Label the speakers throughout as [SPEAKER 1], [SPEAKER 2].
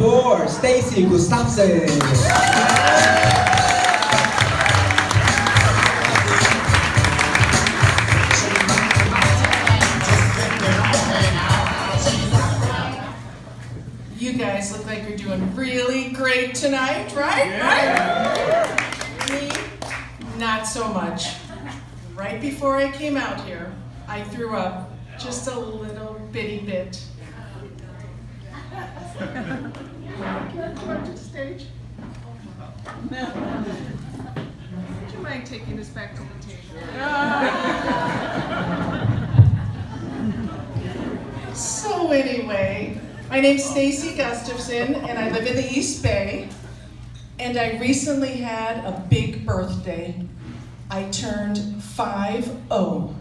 [SPEAKER 1] for Stacey Gustafson.
[SPEAKER 2] You guys look like you're doing really great tonight, right?
[SPEAKER 3] Yeah.
[SPEAKER 2] Right? Me, not so much. Right before I came out here, I threw up just a little bitty bit. Come up to the stage.
[SPEAKER 3] Would you mind taking us back to the table?
[SPEAKER 2] So anyway, my name's Stacey Gustafson, and I live in the East Bay. And I recently had a big birthday. I turned 5-0.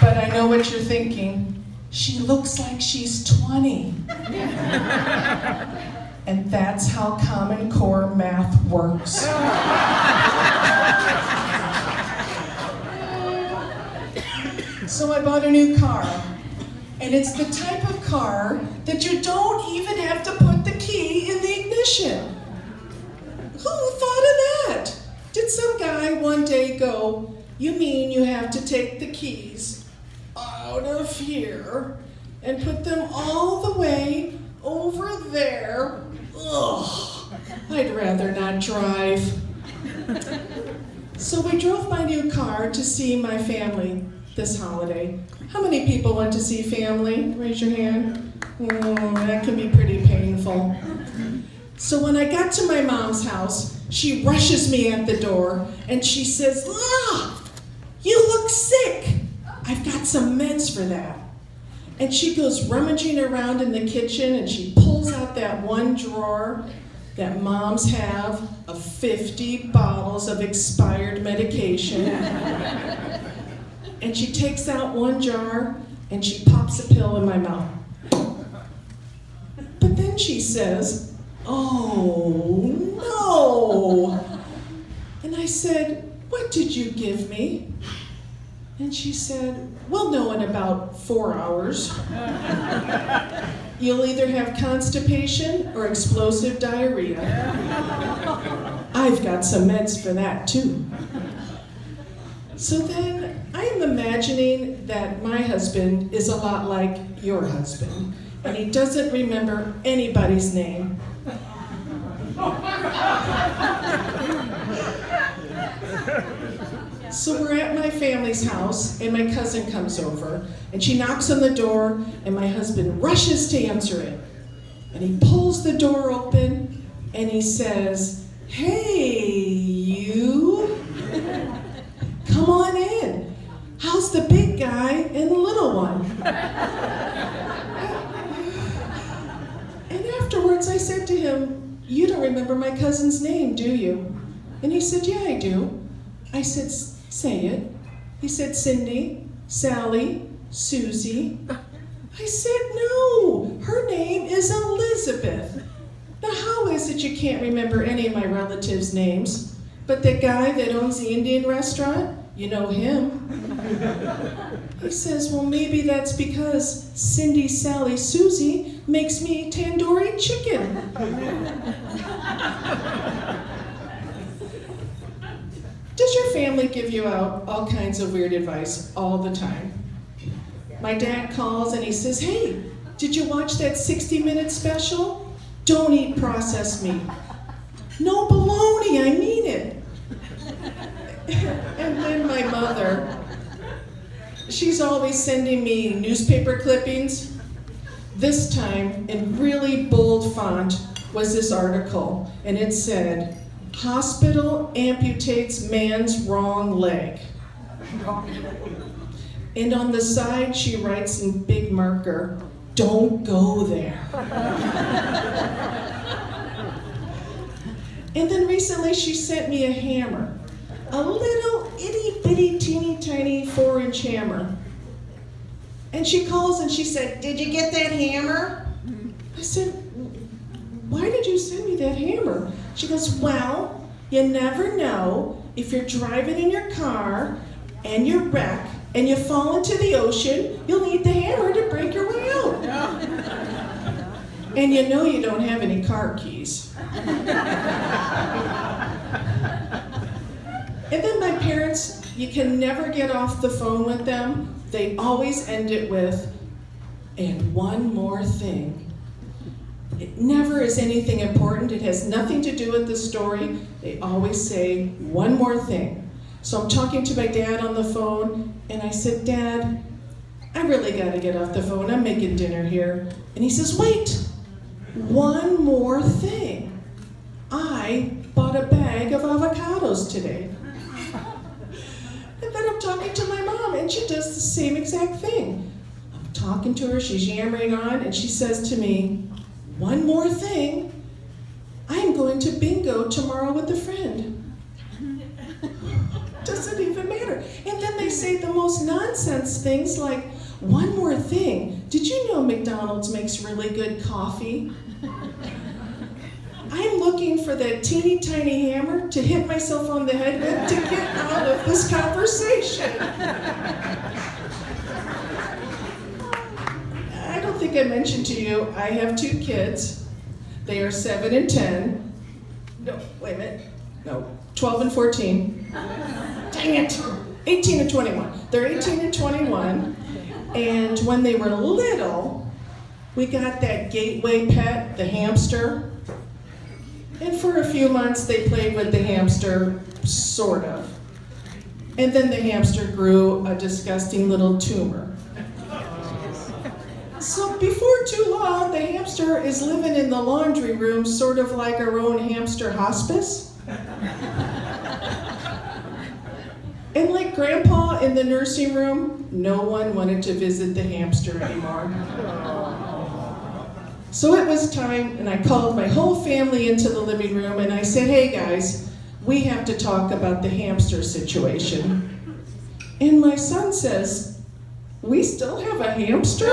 [SPEAKER 2] But I know what you're thinking. She looks like she's 20. And that's how Common Core math works. So I bought a new car, and it's the type of car that you don't even have to put the key in the ignition. Who thought of that? Did some guy one day go, "You mean you have to take the keys out of here and put them all the way over there? Ugh, I'd rather not drive." So we drove my new car to see my family this holiday. How many people went to see family? Raise your hand. That can be pretty painful. So when I got to my mom's house, she rushes me at the door and she says, "You look sick. I've got some meds for that." And she goes rummaging around in the kitchen and she pulls out that one drawer that moms have of 50 bottles of expired medication. And she takes out one jar and she pops a pill in my mouth. But then she says, "Oh no." And I said, "What did you give me?" And she said, "We'll know in about 4 hours. You'll either have constipation or explosive diarrhea. I've got some meds for that too." So then I am imagining that my husband is a lot like your husband, and he doesn't remember anybody's name. So we're at my family's house, and my cousin comes over, and she knocks on the door, and my husband rushes to answer it. And he pulls the door open, and he says, "Hey, you. Come on in. How's the big guy and the little one?" And afterwards I said to him, "You don't remember my cousin's name, do you?" And he said, "Yeah, I do." I said, "Say it." He said, "Cindy, Sally, Susie." I said, "No, her name is Elizabeth." Now how is it you can't remember any of my relatives' names? But the guy that owns the Indian restaurant, you know him. He says, "Well, maybe that's because Cindy, Sally, Susie makes me tandoori chicken." Does your family give you out all kinds of weird advice all the time? My dad calls and he says, "Hey, did you watch that 60-minute special? Don't eat processed meat." "No baloney, I mean it." And then my mother, she's always sending me newspaper clippings. This time, in really bold font, was this article, and it said, "Hospital amputates man's wrong leg." And on the side, she writes in big marker, "Don't go there." And then recently, she sent me a hammer. A little itty-bitty, teeny-tiny 4-inch hammer. And she calls and she said, "Did you get that hammer?" I said, "Why did you send me that hammer?" She goes, "Well, you never know if you're driving in your car and you wreck and you fall into the ocean, you'll need the hammer to break your way out." And you know you don't have any car keys. And then my parents, you can never get off the phone with them. They always end it with, and one more thing. It never is anything important. It has nothing to do with the story. They always say, one more thing. So I'm talking to my dad on the phone, and I said, Dad, I really gotta get off the phone. I'm making dinner here. And he says, wait, one more thing. I bought a bag of avocados today. And then I'm talking to my mom, and she does the same exact thing. I'm talking to her, she's yammering on, and she says to me, one more thing, I'm going to bingo tomorrow with a friend. Doesn't even matter. And then they say the most nonsense things like, one more thing, did you know McDonald's makes really good coffee? I'm looking for that teeny tiny hammer to hit myself on the head with to get out of this conversation. I don't think I mentioned to you, I have 2 kids. They are 7 and 10. No, wait a minute. No, 12 and 14. Dang it! 18 and 21. They're 18 and 21. And when they were little, we got that gateway pet, the hamster. And for a few months, they played with the hamster, sort of. And then the hamster grew a disgusting little tumor. So before too long, the hamster is living in the laundry room, sort of like our own hamster hospice. And like Grandpa in the nursing room, no one wanted to visit the hamster anymore. So it was time, and I called my whole family into the living room, and I said, hey guys, we have to talk about the hamster situation. And my son says, we still have a hamster?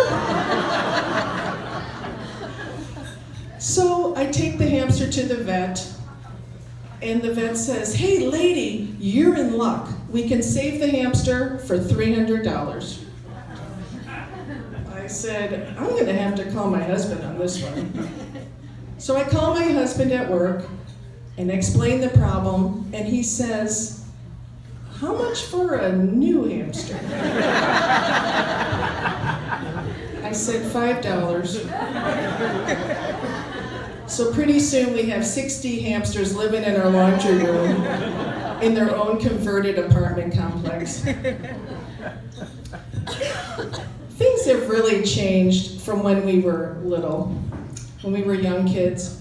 [SPEAKER 2] So I take the hamster to the vet, and the vet says, hey lady, you're in luck. We can save the hamster for $300. I said, I'm gonna have to call my husband on this one. So I call my husband at work and explain the problem, and he says, how much for a new hamster? I said, $5. So pretty soon we have 60 hamsters living in our laundry room in their own converted apartment complex. Things have really changed from when we were little, when we were young kids.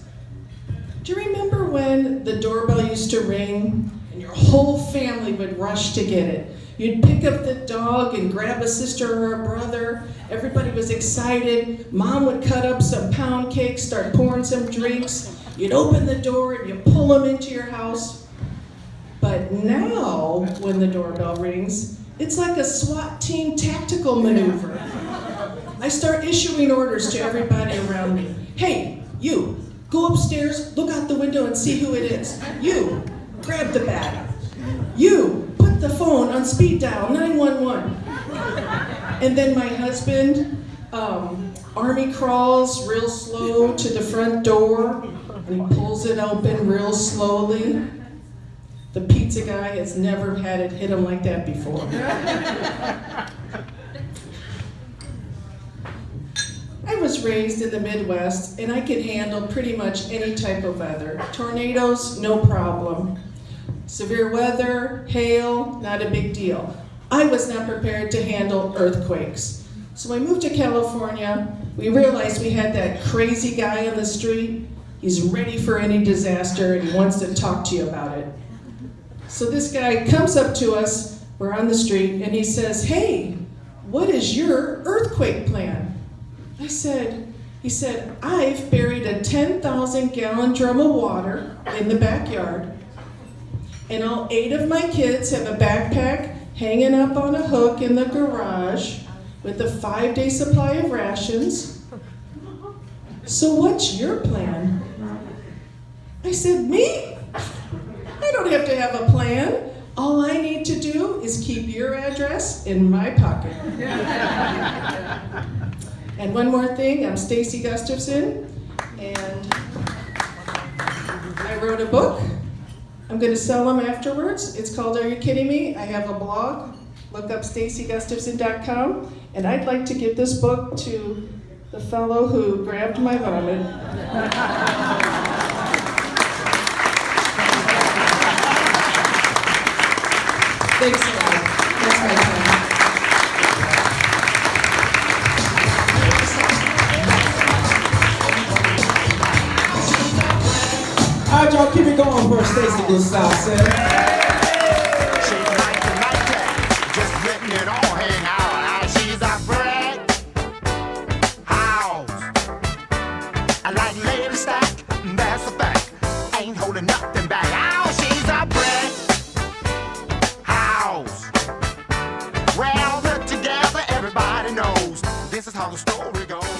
[SPEAKER 2] Do you remember when the doorbell used to ring and your whole family would rush to get it? You'd pick up the dog and grab a sister or a brother. Everybody was excited. Mom would cut up some pound cake, start pouring some drinks. You'd open the door and you pull them into your house. But now, when the doorbell rings, it's like a SWAT team tactical maneuver. I start issuing orders to everybody around me. Hey, you, go upstairs, look out the window and see who it is. You, grab the bag. You, put the phone on speed dial, 911. And then my husband army crawls real slow to the front door and he pulls it open real slowly. The pizza guy has never had it hit him like that before. I was raised in the Midwest and I could handle pretty much any type of weather. Tornadoes, no problem. Severe weather, hail, not a big deal. I was not prepared to handle earthquakes. So when I moved to California, we realized we had that crazy guy on the street. He's ready for any disaster and he wants to talk to you about it. So this guy comes up to us, we're on the street, and he says, hey, what is your earthquake plan? He said, I've buried a 10,000-gallon drum of water in the backyard, and all 8 of my kids have a backpack hanging up on a hook in the garage with a 5-day supply of rations. So what's your plan? I said, me? I don't have to have a plan. All I need to do is keep your address in my pocket. And one more thing, I'm Stacey Gustafson, And I wrote a book. I'm going to sell them afterwards. It's called Are You Kidding Me? I have a blog. Look up staceygustafson.com. And I'd like to give this book to the fellow who grabbed my vomit. Thanks a lot. That's my time.
[SPEAKER 1] Alright, y'all, keep it going for Stacey Gustafson.
[SPEAKER 4] She's like just letting it all hang out. She's a brick house. I like Lady Stack, that's a fact. Ain't holding nothing back. Oh, she's a brick house. Well, look together, everybody knows this is how the story goes.